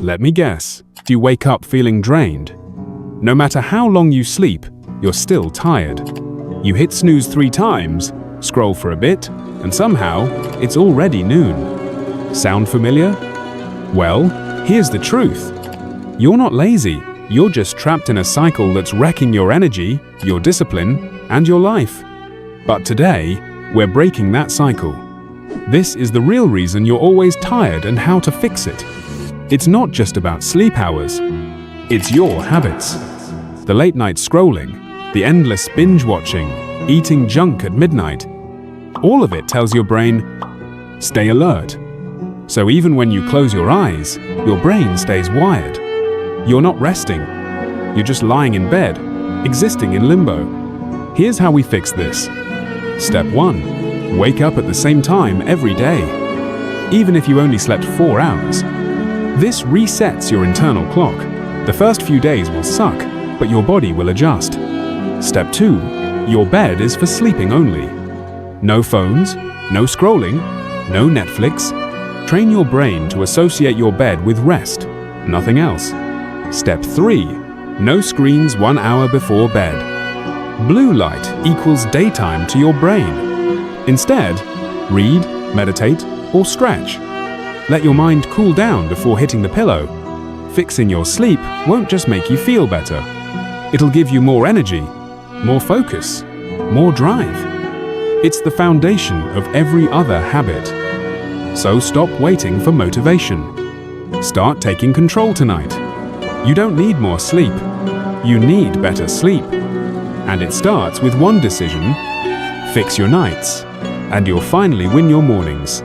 Let me guess, do you wake up feeling drained? No matter how long you sleep, you're still tired. You hit snooze 3 times, scroll for a bit, and somehow it's already noon. Sound familiar? Well, here's the truth. You're not lazy, you're just trapped in a cycle that's wrecking your energy, your discipline, and your life. But today, we're breaking that cycle. This is the real reason you're always tired and how to fix it. It's not just about sleep hours. It's your habits. The late night scrolling, the endless binge watching, eating junk at midnight. All of it tells your brain, stay alert. So even when you close your eyes, your brain stays wired. You're not resting. You're just lying in bed, existing in limbo. Here's how we fix this. Step 1. Wake up at the same time every day, even if you only slept 4 hours. This resets your internal clock. The first few days will suck, but your body will adjust. Step 2. Your bed is for sleeping only. No phones, no scrolling, no Netflix. Train your brain to associate your bed with rest, nothing else. Step 3. No screens 1 hour before bed. Blue light equals daytime to your brain. Instead, read, meditate, or stretch. Let your mind cool down before hitting the pillow. Fixing your sleep won't just make you feel better. It'll give you more energy, more focus, more drive. It's the foundation of every other habit. So stop waiting for motivation. Start taking control tonight. You don't need more sleep. You need better sleep. And it starts with one decision: fix your nights, and you'll finally win your mornings.